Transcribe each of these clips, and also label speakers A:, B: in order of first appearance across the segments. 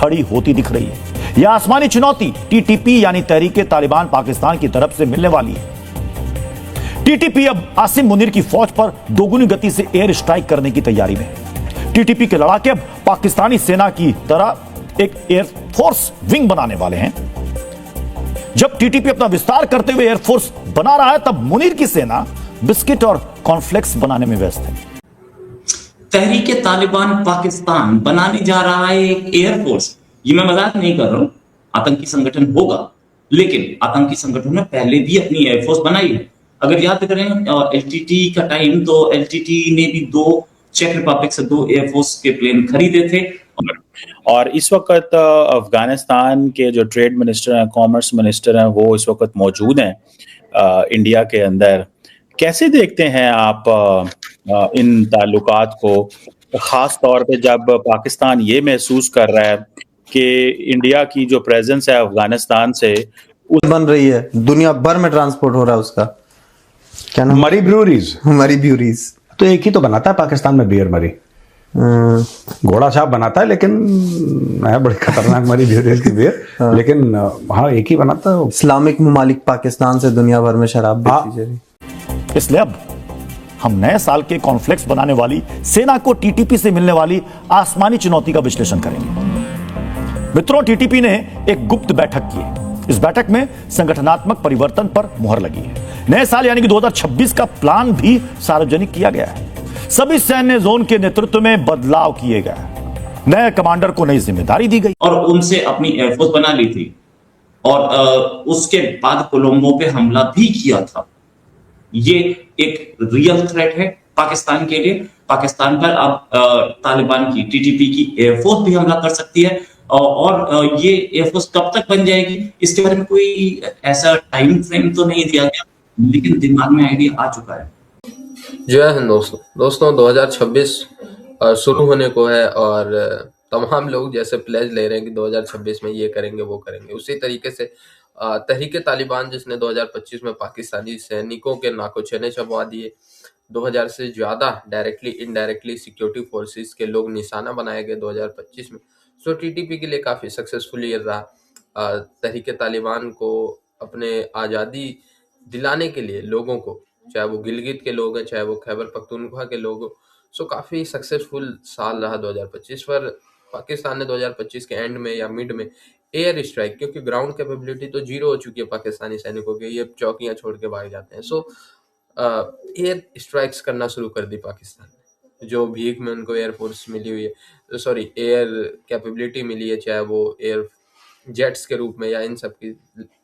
A: खड़ी होती दिख रही है। यह आसमानी चुनौती टीटीपी यानी तहरीके तालिबान पाकिस्तान की तरफ से मिलने वाली है। टीटीपी अब आसिम मुनीर की फौज पर दोगुनी गति से एयर स्ट्राइक करने की तैयारी में है। टीटीपी के लड़ाके अब पाकिस्तानी सेना की तरह एक एयरफोर्स विंग बनाने वाले हैं। जब टीटीपी अपना विस्तार करते हुए एयरफोर्स बना रहा है, तब मुनीर की सेना बिस्किट और कॉर्नफ्लेक्स बनाने में व्यस्त है।
B: तहरीके तालिबान पाकिस्तान बनाने जा रहा है एक एयरफोर्स। ये मैं मजाक नहीं कर रहा हूं, आतंकी संगठन होगा, लेकिन आतंकी संगठन ने पहले भी अपनी एयरफोर्स बनाई है। अगर याद करें एलटीटी का टाइम, तो एलटीटी ने भी चेक रिपब्लिक से 2 एयरफोर्स के प्लेन खरीदे थे।
C: और इस वक्त अफगानिस्तान के जो ट्रेड मिनिस्टर हैं, कॉमर्स मिनिस्टर हैं, वो इस वक्त मौजूद हैं इंडिया के अंदर। कैसे देखते हैं आप इन ताल्लुकात को, खास तौर पे जब पाकिस्तान ये महसूस कर रहा है कि इंडिया की जो प्रेजेंस है अफगानिस्तान से
D: बन रही है, दुनिया भर में ट्रांसपोर्ट हो रहा है उसका, क्या नाम?
E: मरी ब्रूरीज तो एक ही तो बनाता है पाकिस्तान में, बियर मरी। घोड़ा छाप बनाता है, लेकिन है बड़ी खतरनाक मरी ब्रूरीज की बियर। लेकिन हाँ, एक ही बनाता है।
D: इस्लामिक ममालिक पाकिस्तान से दुनिया भर में शराब बेची जा रही।
A: इसलिए अब हम नए साल के कॉर्नफ्लेक्स बनाने वाली सेना को टीटीपी से मिलने वाली आसमानी चुनौती का विश्लेषण करेंगे। मित्रों, टीटीपी ने एक गुप्त बैठक की है। इस बैठक में संगठनात्मक परिवर्तन पर मुहर लगी है। नए साल यानी कि 2026 का प्लान भी सार्वजनिक किया गया है। सभी सैन्य जोन के नेतृत्व में बदलाव किए गए। नए कमांडर को नई जिम्मेदारी दी गई
B: और उनसे अपनी एयरफोर्स बना ली थी, और उसके बाद कोलंबो पे हमला भी किया था। ये एक रियल थ्रेट है पाकिस्तान के लिए। पाकिस्तान पर अब तालिबान की टीटीपी की एयरफोर्स भी हमला कर सकती है, और ये एयरफोर्स कब तक बन जाएगी, इसके बारे में कोई ऐसा टाइम फ्रेम तो नहीं दिया गया, लेकिन दिमाग में आइडिया आ चुका है।
F: जय हिंद दोस्तों 2026 शुरू होने को है, और तमाम लोग जैसे प्लेज ले रहे हैं कि 2026 में ये करेंगे वो करेंगे, उसी तरीके से तहरीके तालिबान जिसने 2025 में पाकिस्तानी सैनिकों के नाकोचने चबवा दिए, 2000 से ज्यादा डायरेक्टली इनडायरेक्टली सिक्योरिटी फोर्सेस के लोग निशाना बनाए गए 2025 में। सो टीटीपी के लिए काफी सक्सेसफुल ईयर रहा। तहरीके तालिबान को अपने आज़ादी दिलाने के लिए लोगों को, चाहे वो गिलगित के लोग हैं, चाहे वो खैबर पख्तूनख्वा के लोग हो, सो काफी सक्सेसफुल साल रहा 2025। पर पाकिस्तान ने 2025 के एंड में या मिड में एयर स्ट्राइक, क्योंकि ग्राउंड कैपेबिलिटी तो जीरो हो चुकी है पाकिस्तानी सैनिकों की, ये चौकियां छोड़ के भाग जाते हैं। सो एयर स्ट्राइक्स करना शुरू कर दी पाकिस्तान ने। जो भीख में उनको एयरफोर्स मिली हुई है, सॉरी एयर कैपेबिलिटी मिली है, चाहे वो एयर जेट्स के रूप में या इन सब के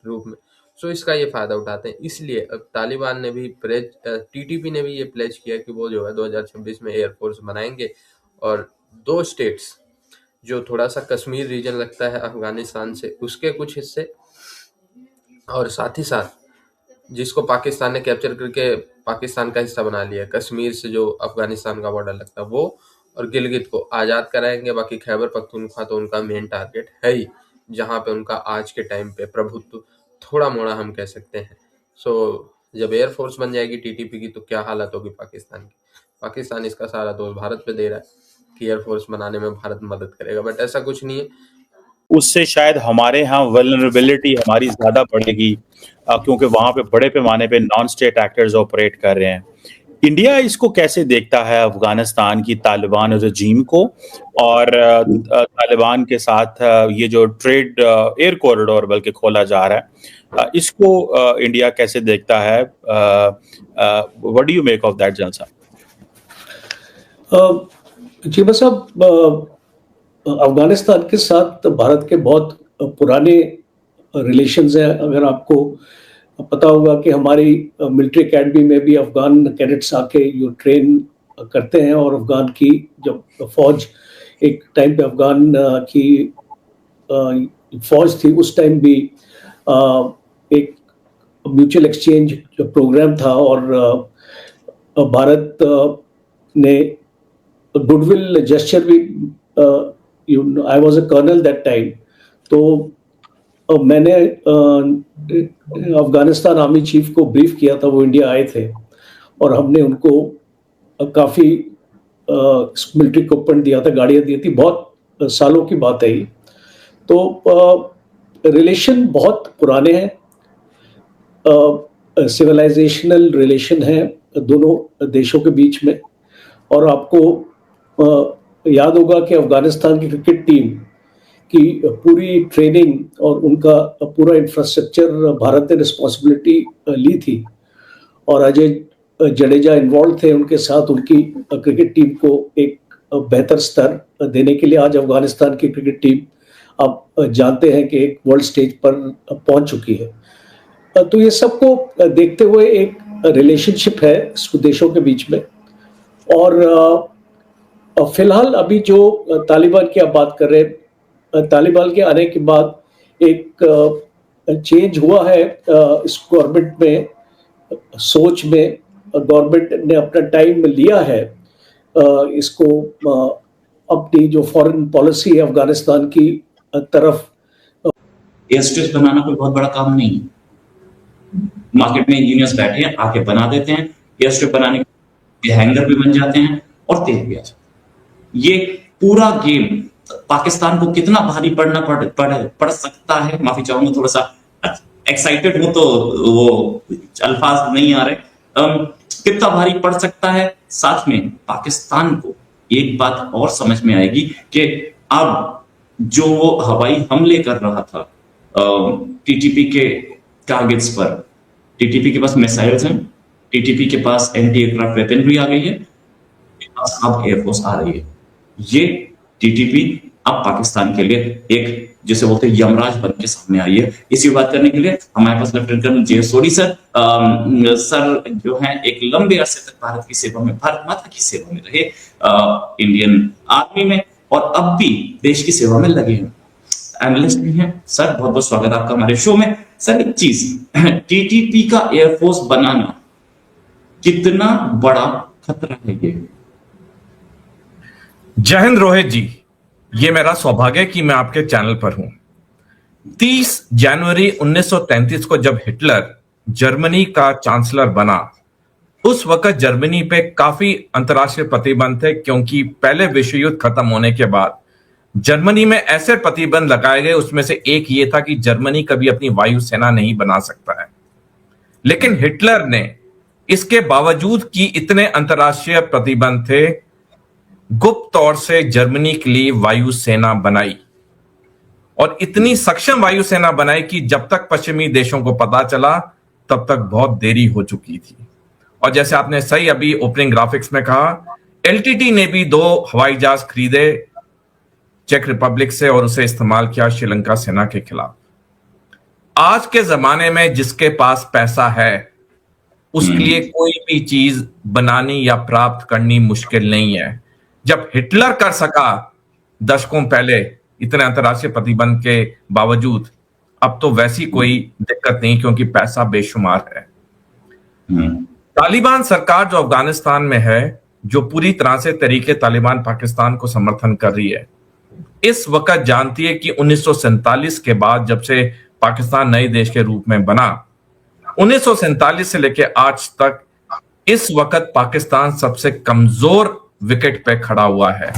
F: रूप में, सो इसका ये फायदा उठाते हैं। इसलिए अब तालिबान ने भी टीटीपी ने भी ये प्लेज किया कि वो जो है 2026 में एयरफोर्स बनाएंगे, और 2 स्टेट्स जो थोड़ा सा कश्मीर रीजन लगता है अफगानिस्तान से, उसके कुछ हिस्से, और साथ ही साथ जिसको पाकिस्तान ने कैप्चर करके पाकिस्तान का हिस्सा बना लिया, कश्मीर से जो अफगानिस्तान का बॉर्डर लगता है वो, और गिलगित को आज़ाद कराएंगे। बाकी खैबर पख्तूनख्वा तो उनका मेन टारगेट है ही, जहाँ पे उनका आज के टाइम पे प्रभुत्व थोड़ा मोड़ा हम कह सकते हैं। सो जब एयरफोर्स बन जाएगी टीटीपी की, तो क्या हालत होगी पाकिस्तान की। पाकिस्तान इसका सारा दोष भारत पे दे रहा है कि एयरफोर्स बनाने में भारत मदद करेगा, बट ऐसा कुछ नहीं है।
C: उससे शायद हमारे यहाँ वल्नरेबिलिटी हमारी ज्यादा बढ़ेगी, क्योंकि वहां पे बड़े पैमाने पे नॉन स्टेट एक्टर्स ऑपरेट कर रहे हैं। इंडिया इसको कैसे देखता है, अफगानिस्तान की तालिबान रजीम को, और तालिबान के साथ ये जो ट्रेड एयर कॉरिडोर बल्कि खोला जा रहा है, इसको इंडिया कैसे देखता है? What do you make of that general साहब?
G: जी बस, अब अफगानिस्तान के साथ भारत के बहुत पुराने रिलेशंस हैं। अगर आपको पता होगा कि हमारी मिलिट्री एकेडमी में भी अफगान कैडेट्स आके जो ट्रेन करते हैं, और अफगान की जब फौज एक टाइम पे अफगान की फौज थी, उस टाइम भी एक म्यूचुअल एक्सचेंज जो प्रोग्राम था, और भारत ने गुडविल जेस्चर भी, I was a colonel that time, तो मैंने अफगानिस्तान आर्मी चीफ को ब्रीफ किया था, वो इंडिया आए थे, और हमने उनको काफ़ी मिलिट्री इक्विपमेंट दिया था, गाड़ियाँ दी थी। बहुत सालों की बात है ये। तो रिलेशन बहुत पुराने हैं, सिविलाइजेशनल रिलेशन है दोनों देशों के बीच में। और आपको याद होगा कि अफगानिस्तान की क्रिकेट टीम की पूरी ट्रेनिंग और उनका पूरा इंफ्रास्ट्रक्चर भारत ने रिस्पॉन्सिबिलिटी ली थी, और अजय जडेजा इन्वॉल्व थे उनके साथ उनकी क्रिकेट टीम को एक बेहतर स्तर देने के लिए। आज अफगानिस्तान की क्रिकेट टीम आप जानते हैं कि एक वर्ल्ड स्टेज पर पहुंच चुकी है। तो ये सबको देखते हुए एक रिलेशनशिप है देशों के बीच में। और फिलहाल अभी जो तालिबान की आप बात कर रहे हैं, तालिबान के आने के बाद एक चेंज हुआ है इस गवर्नमेंट में, सोच में। गवर्नमेंट ने अपना टाइम लिया है इसको अपनी जो फॉरेन पॉलिसी है अफगानिस्तान की तरफ।
B: एयर स्ट्रिप्स बनाना कोई बहुत बड़ा काम नहीं है। मार्केट में इंजीनियर्स बैठे हैं, आके बना देते हैं। एयर स्ट्रिप बनाने के हैंगर भी बन जाते हैं और तेल भी आ जाता है। ये पूरा गेम पाकिस्तान को कितना भारी पड़ सकता है, माफी चाहूंगा, थोड़ा सा एक्साइटेड हूं तो वो अल्फाज नहीं आ रहे। कितना भारी पड़ सकता है। साथ में पाकिस्तान को एक बात और समझ में आएगी कि अब जो वो हवाई हमले कर रहा था टीटीपी के टारगेट्स पर, टीटीपी के पास मिसाइल्स हैं, टीटीपी के पास एंटी एयरक्राफ्ट वेपनरी आ गई है, अब एयरफोर्स आ रही है। ये टीटीपी अब पाकिस्तान के लिए एक, जैसे बोलते हैं, यमराज बन के सामने आई है। इसी बात करने के लिए हमारे पास लेफ्टिनेंट कर्नल जे सोडी सर जो हैं एक लंबे अरसे तक भारत की सेवा में, भारत माता की सेवा में रहे, इंडियन आर्मी में, और अब भी देश की सेवा में लगे हैं, एनालिस्ट भी हैं। सर बहुत बहुत स्वागत आपका हमारे शो में। सर एक चीज, टीटीपी का एयरफोर्स बनाना कितना बड़ा खतरा है ये?
H: जय हिंद रोहित जी, ये मेरा सौभाग्य कि मैं आपके चैनल पर हूं। 30 जनवरी 1933 को जब हिटलर जर्मनी का चांसलर बना, उस वक्त जर्मनी पे काफी अंतर्राष्ट्रीय प्रतिबंध थे, क्योंकि पहले विश्व युद्ध खत्म होने के बाद जर्मनी में ऐसे प्रतिबंध लगाए गए, उसमें से एक ये था कि जर्मनी कभी अपनी वायुसेना नहीं बना सकता है। लेकिन हिटलर ने इसके बावजूद कि इतने अंतर्राष्ट्रीय प्रतिबंध थे, गुप्त तौर से जर्मनी के लिए वायुसेना बनाई, और इतनी सक्षम वायुसेना बनाई कि जब तक पश्चिमी देशों को पता चला तब तक बहुत देरी हो चुकी थी। और जैसे आपने सही अभी ओपनिंग ग्राफिक्स में कहा, एलटीटी ने भी 2 हवाई जहाज खरीदे चेक रिपब्लिक से और उसे इस्तेमाल किया श्रीलंका सेना के खिलाफ। आज के जमाने में जिसके पास पैसा है उसके लिए कोई भी चीज बनानी या प्राप्त करनी मुश्किल नहीं है। जब हिटलर कर सका दशकों पहले इतने अंतर्राष्ट्रीय प्रतिबंध के बावजूद, अब तो वैसी कोई दिक्कत नहीं, क्योंकि पैसा बेशुमार है। तालिबान सरकार जो अफगानिस्तान में है, जो पूरी तरह से तरीके तालिबान पाकिस्तान को समर्थन कर रही है, इस वक्त जानती है कि 1947 के बाद, जब से पाकिस्तान नए देश के रूप में बना, 1947 से लेकर आज तक इस वक्त पाकिस्तान सबसे कमजोर विकेट पे खड़ा हुआ है।